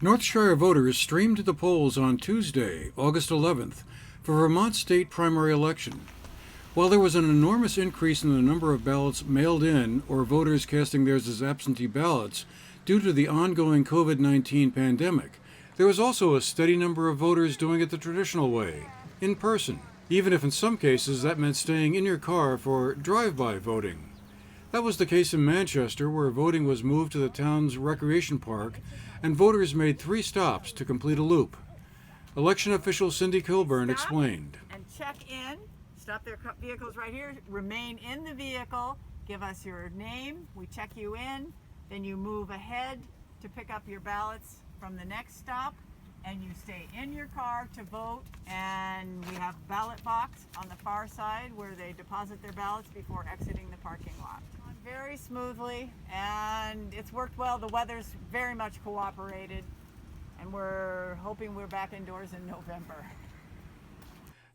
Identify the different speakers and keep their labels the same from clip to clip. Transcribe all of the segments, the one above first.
Speaker 1: North Shire voters streamed to the polls on Tuesday, August 11th, for Vermont's state primary election. While there was an enormous increase in the number of ballots mailed in or voters casting theirs as absentee ballots due to the ongoing COVID-19 pandemic, there was also a steady number of voters doing it the traditional way, in person, even if in some cases that meant staying in your car for drive-by voting. That was the case in Manchester, where voting was moved to the town's recreation park, and voters made 3 stops to complete a loop. Election official Cindy Kilburn explained.
Speaker 2: And check in, stop their vehicles right here, remain in the vehicle, give us your name, we check you in, then you move ahead to pick up your ballots from the next stop, and you stay in your car to vote, and we have a ballot box on the far side where they deposit their ballots before exiting the parking lot. Very smoothly, and it's worked well. The weather's very much cooperated, and we're hoping we're back indoors in November.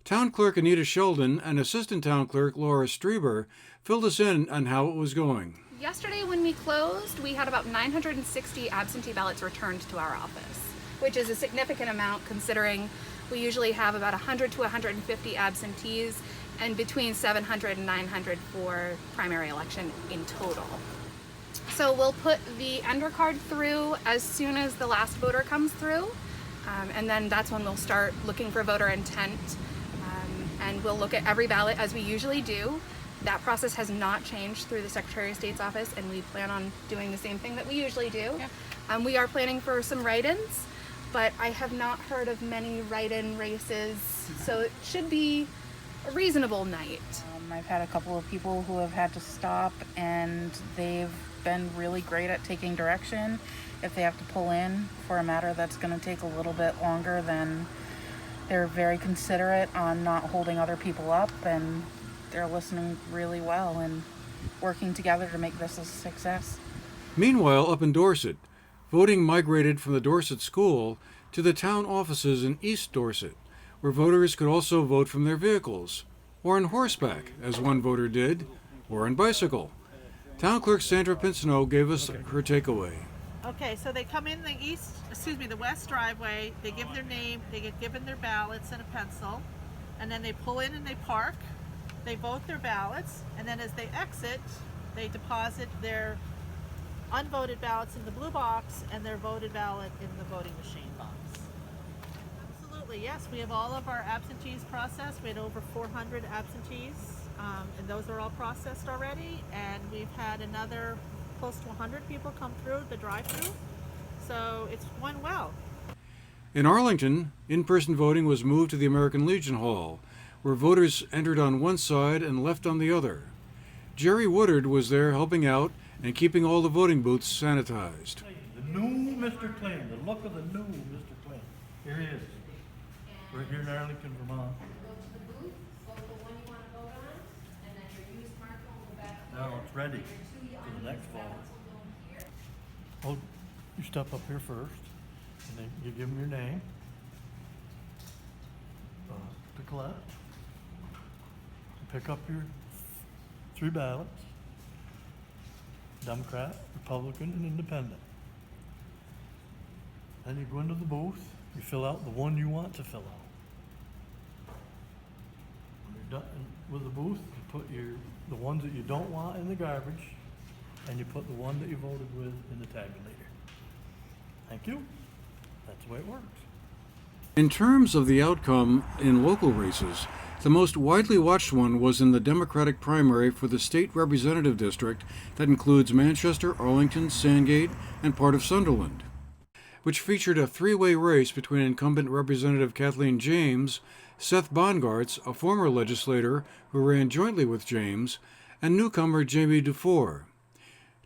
Speaker 1: Town Clerk Anita Sheldon and Assistant Town Clerk Laura Strieber filled us in on how it was going.
Speaker 3: Yesterday when we closed, we had about 960 absentee ballots returned to our office, which is a significant amount considering we usually have about 100 to 150 absentees and between 700 and 900 for primary election in total. So we'll put the ender card through as soon as the last voter comes through, and then that's when we'll start looking for voter intent, and we'll look at every ballot as we usually do. That process has not changed through the Secretary of State's office, and we plan on doing the same thing that we usually do. Yeah. We are planning for some write-ins, but I have not heard of many write-in races, so it should be a reasonable night.
Speaker 4: I've had a couple of people who have had to stop, and they've been really great at taking direction. If they have to pull in for a matter that's going to take a little bit longer, then they're very considerate on not holding other people up, and they're listening really well and working together to make this a success.
Speaker 1: Meanwhile, up in Dorset, voting migrated from the Dorset School to the town offices in East Dorset, where voters could also vote from their vehicles, or on horseback, as one voter did, or on bicycle. Town Clerk Sandra Pinsino gave us her takeaway.
Speaker 5: Okay, so they come in the west driveway, they give their name, they get given their ballots and a pencil, and then they pull in and they park, they vote their ballots, and then as they exit, they deposit their unvoted ballots in the blue box and their voted ballot in the voting machine box. Absolutely, yes, we have all of our absentees processed. We had over 400 absentees, and those are all processed already, and we've had another close to 100 people come through the drive-through, so it's going well.
Speaker 1: In Arlington, in-person voting was moved to the American Legion Hall, where voters entered on one side and left on the other. Jerry Woodard was there helping out and keeping all the voting booths sanitized.
Speaker 6: The new Mr. Clinton, the look of the new Mr. Clinton. Here he is, right here in Arlington, Vermont.
Speaker 7: Go to the booth, vote the one you want to vote on, and then your use marker will go back.
Speaker 6: Now it's ready for the next vote. Oh, you step up here first, and then you give them your name to collect. Pick up your 3 ballots, Democrat, Republican, and Independent. Then you go into the booth, you fill out the one you want to fill out. When you're done with the booth, you put the ones that you don't want in the garbage, and you put the one that you voted with in the tabulator. Thank you. That's the way it works.
Speaker 1: In terms of the outcome in local races, the most widely watched one was in the Democratic primary for the state representative district that includes Manchester, Arlington, Sandgate, and part of Sunderland, which featured a 3-way race between incumbent Representative Kathleen James, Seth Bongartz, a former legislator who ran jointly with James, and newcomer Jamie Dufour.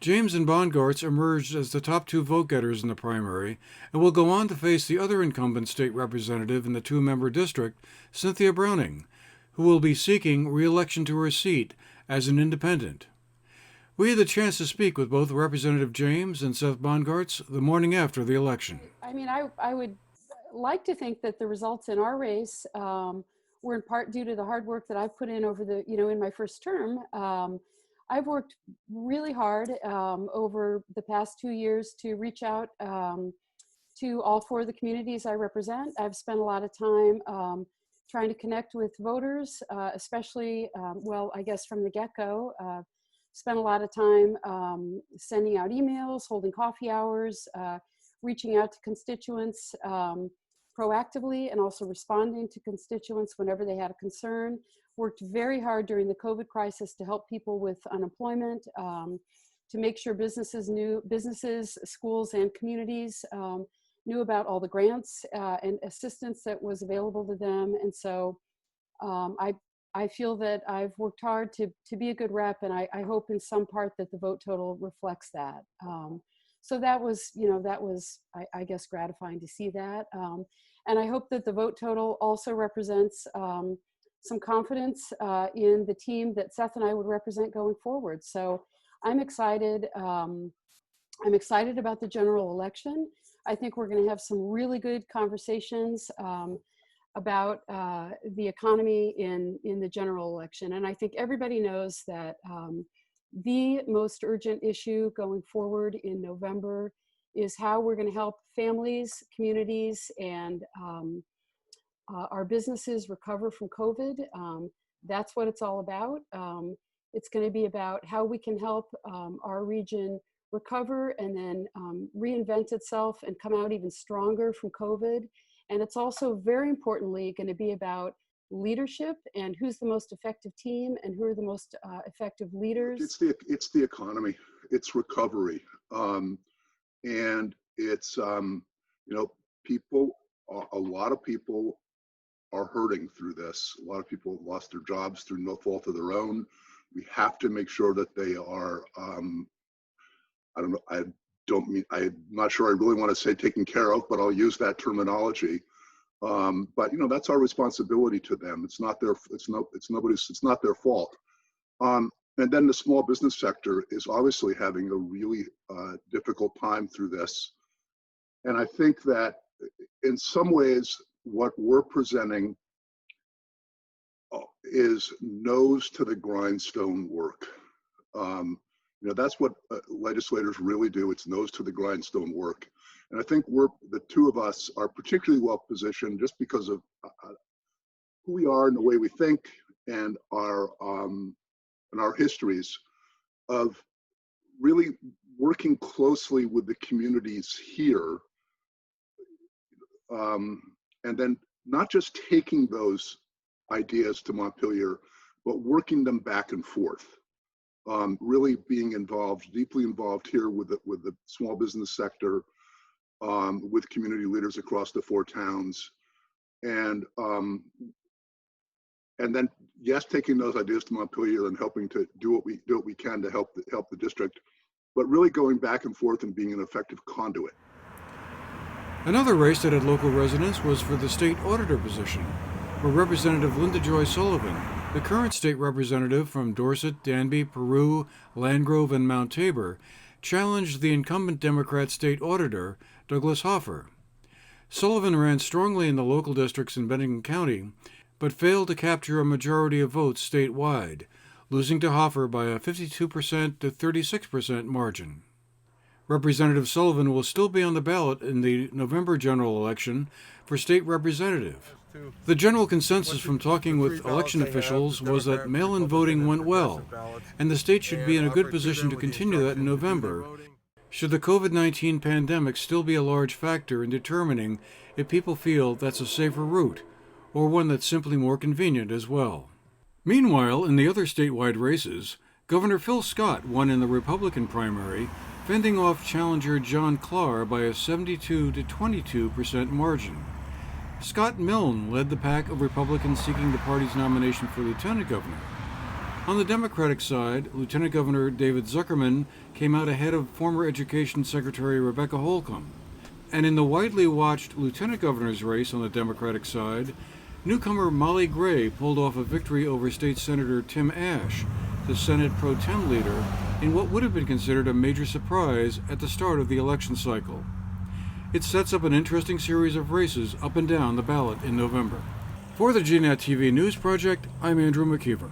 Speaker 1: James and Bongartz emerged as the top 2 vote-getters in the primary and will go on to face the other incumbent state representative in the 2-member district, Cynthia Browning, who will be seeking re-election to her seat as an independent. We had the chance to speak with both Representative James and Seth Bongartz the morning after the election.
Speaker 8: I mean, I would like to think that the results in our race were in part due to the hard work that I've put in over in my first term. I've worked really hard over the past 2 years to reach out to all 4 of the communities I represent. I've spent a lot of time trying to connect with voters, especially, well, I guess from the get-go. Spent a lot of time sending out emails, holding coffee hours, reaching out to constituents proactively, and also responding to constituents whenever they had a concern. Worked very hard during the COVID crisis to help people with unemployment, to make sure businesses, schools, and communities knew about all the grants and assistance that was available to them. And so I feel that I've worked hard to be a good rep, and I hope in some part that the vote total reflects that. So that was, I guess, gratifying to see that. And I hope that the vote total also represents some confidence in the team that Seth and I would represent going forward. So I'm excited. I'm excited about the general election. I think we're going to have some really good conversations about the economy in the general election. And I think everybody knows that the most urgent issue going forward in November is how we're going to help families, communities, and our businesses recover from COVID. That's what it's all about. It's going to be about how we can help our region recover and then reinvent itself and come out even stronger from COVID. And it's also very importantly going to be about leadership and who's the most effective team and who are the most effective leaders.
Speaker 9: It's the economy, it's recovery, and it's people. A lot of people are hurting through this. A lot of people have lost their jobs through no fault of their own. We have to make sure that they are. I'm not sure I really want to say taken care of, but I'll use that terminology. But that's our responsibility to them. It's not their fault. And then the small business sector is obviously having a really difficult time through this. And I think that in some ways, what we're presenting is nose to the grindstone work. That's what legislators really do. It's nose to the grindstone work. And I think the two of us are particularly well positioned just because of who we are and the way we think and our histories of really working closely with the communities here, and then not just taking those ideas to Montpelier, but working them back and forth. Really being involved, deeply involved here with the small business sector, with community leaders across the 4 towns, and then yes, taking those ideas to Montpelier and helping to do what we can to help the district, but really going back and forth and being an effective conduit.
Speaker 1: Another race that had local resonance was for the state auditor position, where Representative Linda Joy Sullivan, the current state representative from Dorset, Danby, Peru, Landgrove, and Mount Tabor, challenged the incumbent Democrat state auditor, Douglas Hoffer. Sullivan ran strongly in the local districts in Bennington County, but failed to capture a majority of votes statewide, losing to Hoffer by a 52% to 36% margin. Representative Sullivan will still be on the ballot in the November general election for state representative. The general consensus from talking with election officials was that mail-in voting went well, and the state should be in a good position to continue that in November, should the COVID-19 pandemic still be a large factor in determining if people feel that's a safer route, or one that's simply more convenient as well. Meanwhile, in the other statewide races, Governor Phil Scott won in the Republican primary, fending off challenger John Clark by a 72 to 22% margin. Scott Milne led the pack of Republicans seeking the party's nomination for lieutenant governor. On the Democratic side, Lieutenant Governor David Zuckerman came out ahead of former Education Secretary Rebecca Holcomb. And in the widely watched lieutenant governor's race on the Democratic side, newcomer Molly Gray pulled off a victory over State Senator Tim Ashe, the Senate pro tem leader, in what would have been considered a major surprise at the start of the election cycle. It sets up an interesting series of races up and down the ballot in November. For the GNAT-TV News Project, I'm Andrew McKeever.